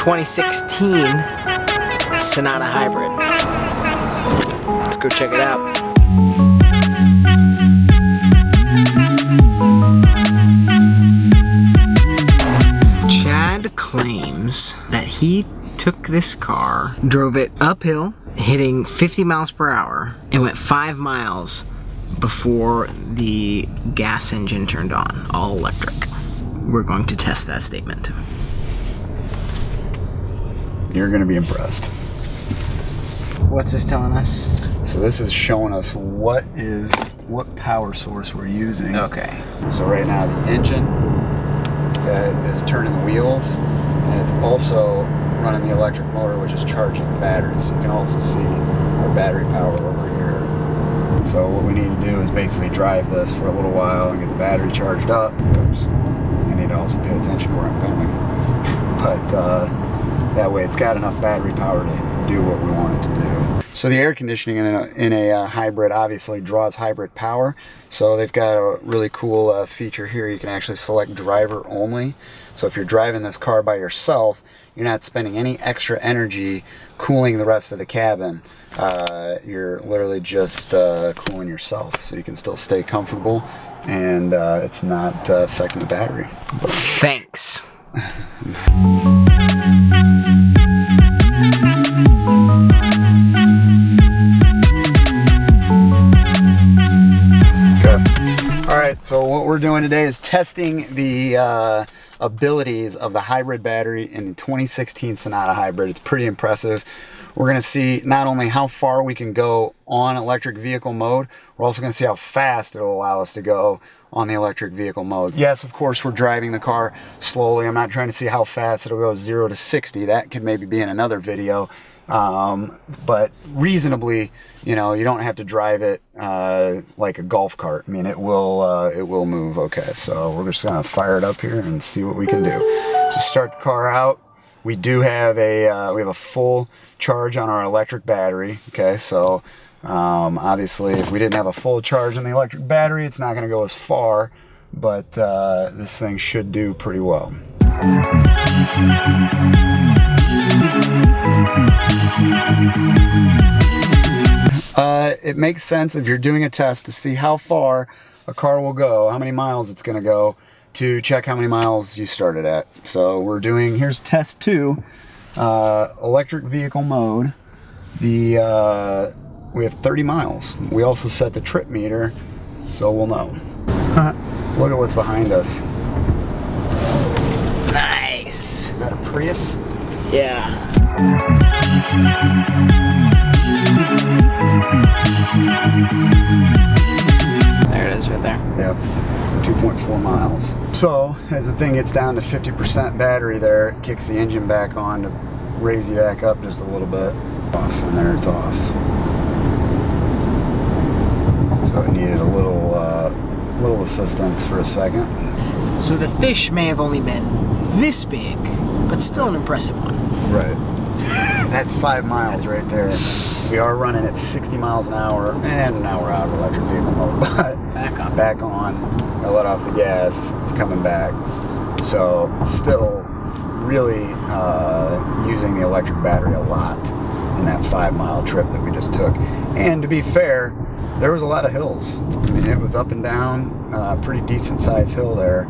2016 Sonata Hybrid. Let's go check it out. Chad claims that he took this car, drove it uphill, hitting 50 miles per hour, and went 5 miles before the gas engine turned on, all electric. We're going to test that statement. You're going to be impressed. What's this telling us? So this is showing us what power source we're using. Okay. So right now the engine is turning the wheels, and it's also running the electric motor, which is charging the battery. So you can also see our battery power over here. So what we need to do is basically drive this for a little while and get the battery charged up. Oops. I need to also pay attention to where I'm going. But that way it's got enough battery power to do what we want it to do. So the air conditioning in a hybrid obviously draws hybrid power. So they've got a really cool feature here. You can actually select driver only. So if you're driving this car by yourself, you're not spending any extra energy cooling the rest of the cabin. You're literally just cooling yourself, so you can still stay comfortable, and it's not affecting the battery. Thanks. Alright, so what we're doing today is testing the abilities of the hybrid battery in the 2016 Sonata Hybrid. It's pretty impressive. We're going to see not only how far we can go on electric vehicle mode, we're also going to see how fast it'll allow us to go on the electric vehicle mode. Yes, of course, we're driving the car slowly. I'm not trying to see how fast it'll go 0 to 60. That could maybe be in another video. But reasonably, you know, you don't have to drive it like a golf cart. I mean, it will move. Okay, so we're just gonna fire it up here and see what we can do. So start the car out. We do have a full charge on our electric battery. Okay, so obviously, if we didn't have a full charge on the electric battery, it's not gonna go as far. But this thing should do pretty well. It makes sense if you're doing a test to see how far a car will go, how many miles it's going to go, to check how many miles you started at. So we're doing, here's test 2, electric vehicle mode. We have 30 miles. We also set the trip meter, so we'll know. Look at what's behind us. Nice. Is that a Prius? Yeah. There it is right there. Yep, 2.4 miles. So as the thing gets down to 50% battery there, it kicks the engine back on to raise you back up just a little bit. Off, and there it's off. So it needed a little assistance for a second. So the fish may have only been this big, but still an impressive one. Right. That's 5 miles right there. We are running at 60 miles an hour, and now we're out of electric vehicle mode, but back on. I let off the gas, it's coming back. So still really using the electric battery a lot in that 5 mile trip that we just took. And to be fair, there was a lot of hills. I mean, it was up and down, pretty decent sized hill there.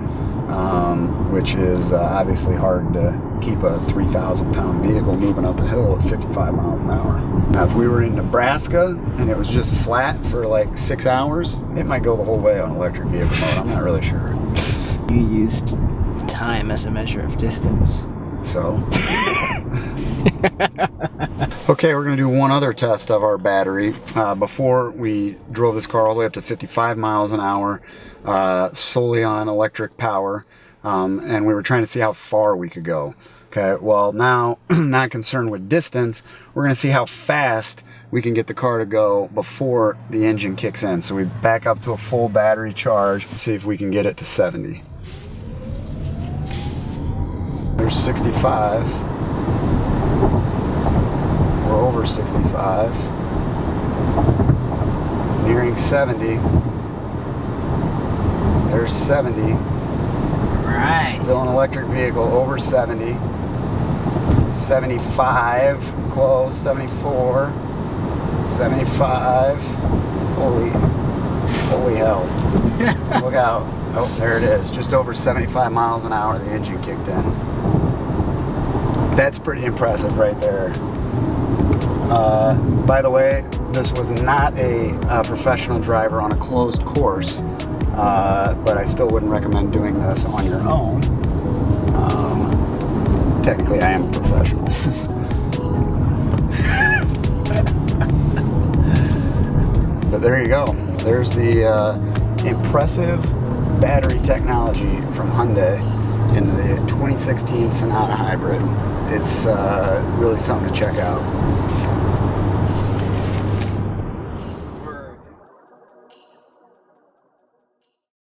Which is obviously hard to keep a 3,000-pound vehicle moving up a hill at 55 miles an hour. Now, if we were in Nebraska and it was just flat for like 6 hours, it might go the whole way on electric vehicle mode. I'm not really sure. You used time as a measure of distance. So. Okay, we're going to do one other test of our battery. Before we drove this car all the way up to 55 miles an hour, solely on electric power, and we were trying to see how far we could go. Okay, well now, not concerned with distance, we're going to see how fast we can get the car to go before the engine kicks in. So we back up to a full battery charge, see if we can get it to 70. There's 65. We're over 65. Nearing 70. There's 70. Right. Still an electric vehicle, over 70. 75, close, 74, 75. Holy hell. Look out. Oh, there it is. Just over 75 miles an hour, the engine kicked in. That's pretty impressive right there. By the way, this was not a professional driver on a closed course, but I still wouldn't recommend doing this on your own. Technically, I am a professional. But there you go. There's the impressive battery technology from Hyundai in the 2016 Sonata Hybrid. It's really something to check out.